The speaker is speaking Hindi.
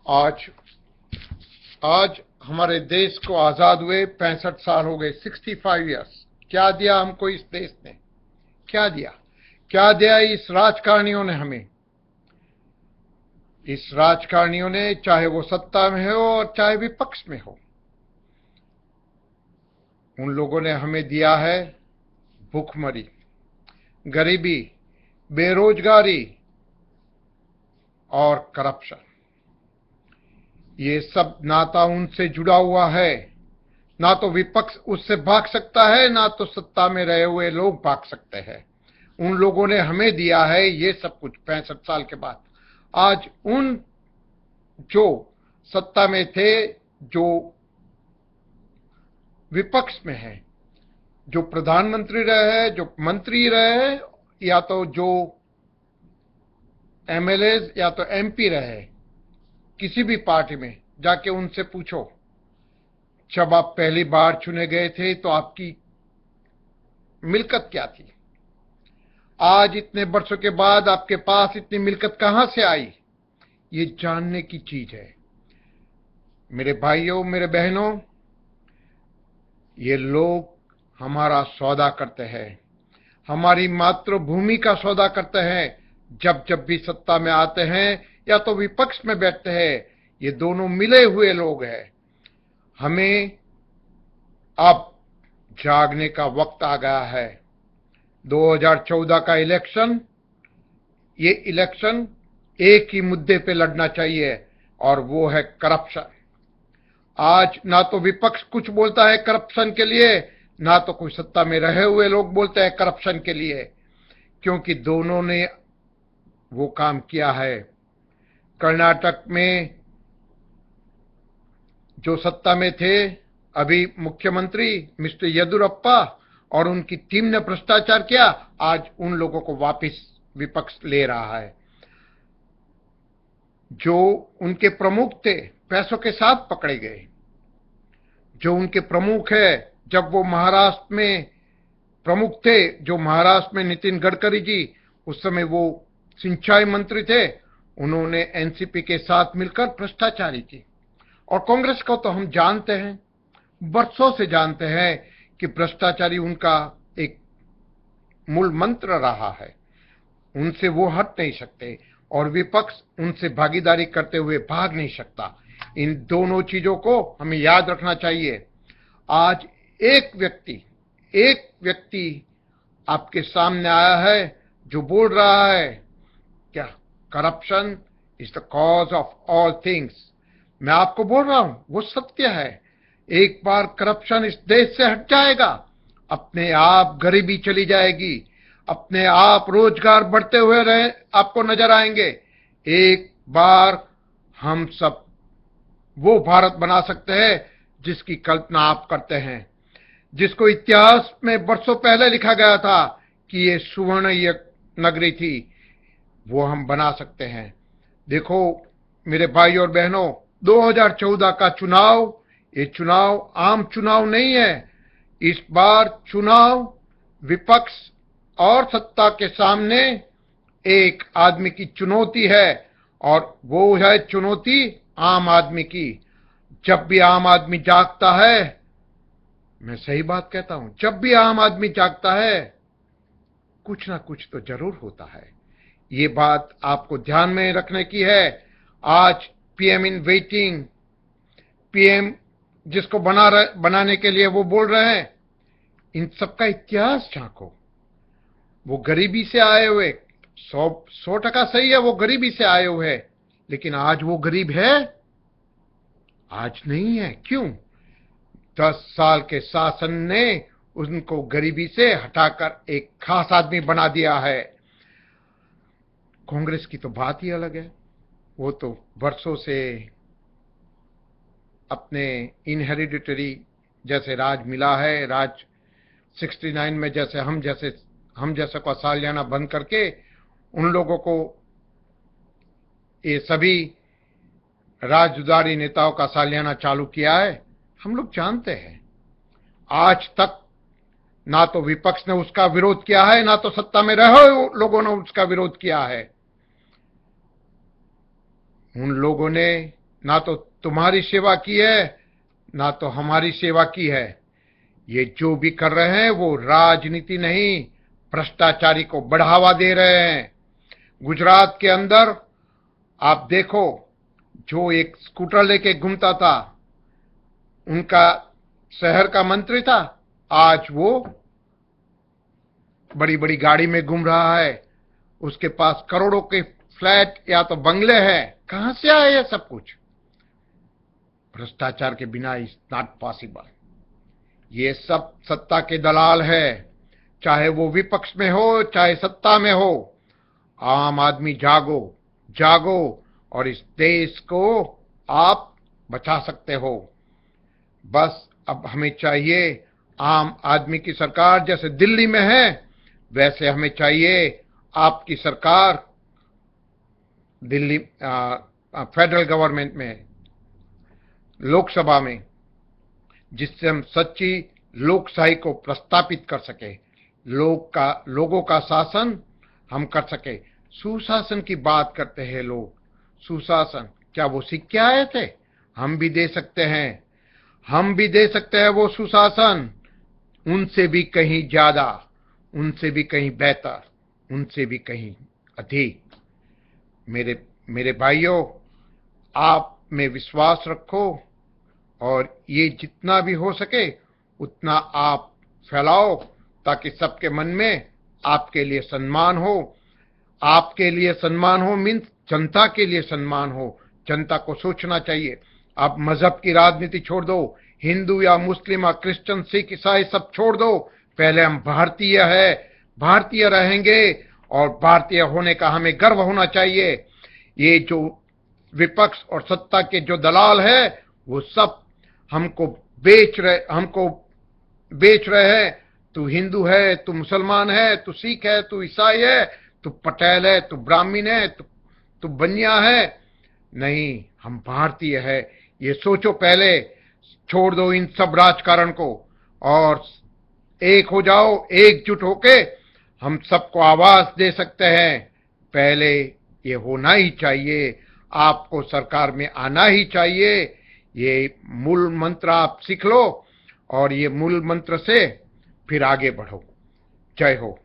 आज आज हमारे देश को आजाद हुए 65 साल हो गए, 65 इयर्स। क्या दिया हमको इस देश ने? क्या दिया इस राजकारणियों ने हमें? इस राजकारणियों ने, चाहे वो सत्ता में हो और चाहे विपक्ष में हो, उन लोगों ने हमें दिया है भूखमरी, गरीबी, बेरोजगारी और करप्शन। ये सब नाता उनसे जुड़ा हुआ है। ना तो विपक्ष उससे भाग सकता है, ना तो सत्ता में रहे हुए लोग भाग सकते हैं। उन लोगों ने हमें दिया है ये सब कुछ 65 साल के बाद। आज उन जो सत्ता में थे, जो विपक्ष में है, जो प्रधानमंत्री रहे, जो मंत्री रहे, या तो जो एमएलए या तो एमपी रहे, किसी भी पार्टी में जाके उनसे पूछो, जब आप पहली बार चुने गए थे तो आपकी मिल्कत क्या थी? आज इतने वर्षों के बाद आपके पास इतनी मिल्कत कहां से आई? ये जानने की चीज है। मेरे भाइयों, मेरे बहनों, ये लोग हमारा सौदा करते हैं, हमारी मातृभूमि का सौदा करते हैं। जब जब भी सत्ता में आते हैं या तो विपक्ष में बैठते हैं, ये दोनों मिले हुए लोग हैं। हमें अब जागने का वक्त आ गया है। 2014 का इलेक्शन, ये इलेक्शन एक ही मुद्दे पे लड़ना चाहिए और वो है करप्शन। आज ना तो विपक्ष कुछ बोलता है करप्शन के लिए, ना तो कोई सत्ता में रहे हुए लोग बोलते हैं करप्शन के लिए, क्योंकि दोनों ने वो काम किया है। कर्नाटक में जो सत्ता में थे अभी मुख्यमंत्री मिस्टर येदुरप्पा और उनकी टीम ने भ्रष्टाचार किया। आज उन लोगों को वापस विपक्ष ले रहा है। जो उनके प्रमुख थे पैसों के साथ पकड़े गए। जो उनके प्रमुख है, जब वो महाराष्ट्र में प्रमुख थे, जो महाराष्ट्र में नितिन गडकरी जी, उस समय वो सिंचाई मंत्री थे, उन्होंने एनसीपी के साथ मिलकर भ्रष्टाचारी की। और कांग्रेस को तो हम जानते हैं, वर्षों से जानते हैं कि भ्रष्टाचारी उनका एक मूल मंत्र रहा है। उनसे वो हट नहीं सकते और विपक्ष उनसे भागीदारी करते हुए भाग नहीं सकता। इन दोनों चीजों को हमें याद रखना चाहिए। आज एक व्यक्ति आपके सामने आया है जो बोल रहा है क्या corruption is the cause of all things. मैं आपको बोल रहा हूं, वो सत्य है। एक बार करप्शन इस देश से हट जाएगा, अपने आप गरीबी चली जाएगी, अपने आप रोजगार बढ़ते हुए रहे आपको नजर आएंगे। एक बार हम सब वो भारत बना सकते हैं जिसकी कल्पना आप करते हैं, जिसको इतिहास में वर्षों पहले लिखा गया था कि ये सुवर्ण नगरी थी, वो हम बना सकते हैं। देखो मेरे भाई और बहनों, 2014 का चुनाव, ये चुनाव आम चुनाव नहीं है। इस बार चुनाव विपक्ष और सत्ता के सामने एक आदमी की चुनौती है, और वो है चुनौती आम आदमी की। जब भी आम आदमी जागता है, मैं सही बात कहता हूं, जब भी आम आदमी जागता है कुछ ना कुछ तो जरूर होता है। ये बात आपको ध्यान में रखने की है। आज पीएम इन वेटिंग, पीएम जिसको बनाने के लिए वो बोल रहे हैं, इन सबका इतिहास झांको। वो गरीबी से आए हुए, 100% सही है, वो गरीबी से आए हुए हैं, लेकिन आज वो गरीब है? आज नहीं है। क्यों? 10 साल के शासन ने उनको गरीबी से हटाकर एक खास आदमी बना दिया है। कांग्रेस की तो बात ही अलग है। वो तो वर्षों से अपने इनहेरिडिटरी जैसे राज मिला है, राज 69 में जैसे हम जैसे को सालियाना बंद करके उन लोगों को, ये सभी राजदारी नेताओं का सालियाना चालू किया है। हम लोग जानते हैं, आज तक ना तो विपक्ष ने उसका विरोध किया है, ना तो सत्ता में रहे लोगों ने उसका विरोध किया है। उन लोगों ने ना तो तुम्हारी सेवा की है, ना तो हमारी सेवा की है। ये जो भी कर रहे हैं वो राजनीति नहीं, भ्रष्टाचारी को बढ़ावा दे रहे हैं। गुजरात के अंदर आप देखो, जो एक स्कूटर लेके घूमता था, उनका शहर का मंत्री था, आज वो बड़ी बड़ी गाड़ी में घूम रहा है। उसके पास करोड़ों के फ्लैट या तो बंगले हैं। कहां से आए ये सब कुछ? भ्रष्टाचार के बिना इज नॉट पॉसिबल। ये सब सत्ता के दलाल है, चाहे वो विपक्ष में हो चाहे सत्ता में हो। आम आदमी जागो, जागो और इस देश को आप बचा सकते हो। बस अब हमें चाहिए आम आदमी की सरकार, जैसे दिल्ली में है वैसे हमें चाहिए आपकी सरकार दिल्ली फेडरल गवर्नमेंट में, लोकसभा में, जिससे हम सच्ची लोकशाही को प्रस्तापित कर सके, लोगों का शासन हम कर सके। सुशासन की बात करते हैं लोग, सुशासन क्या वो सीख के आए थे? हम भी दे सकते हैं, हम भी दे सकते हैं वो सुशासन, उनसे भी कहीं ज्यादा, उनसे भी कहीं बेहतर, उनसे भी कहीं अधिक। मेरे भाइयों, आप में विश्वास रखो और ये जितना भी हो सके उतना आप फैलाओ, ताकि सबके मन में आपके लिए सम्मान हो। आपके लिए सम्मान हो मीन्स जनता के लिए सम्मान हो। जनता को सोचना चाहिए। आप मजहब की राजनीति छोड़ दो, हिंदू या मुस्लिम या क्रिश्चियन सिख ईसाई सब छोड़ दो। पहले हम भारतीय है, भारतीय रहेंगे और भारतीय होने का हमें गर्व होना चाहिए। ये जो विपक्ष और सत्ता के जो दलाल है वो सब हमको बेच रहे हैं। तू हिंदू है, तू मुसलमान है, तू सिख है, तू ईसाई है, तू पटेल है, तू ब्राह्मण है, तू बनिया है। नहीं, हम भारतीय है, ये सोचो पहले। छोड़ दो इन सब राजकारण को और एक हो जाओ, एकजुट होके हम सबको आवाज दे सकते हैं। पहले ये होना ही चाहिए, आपको सरकार में आना ही चाहिए। ये मूल मंत्र आप सीख लो और ये मूल मंत्र से फिर आगे बढ़ो। जय हो।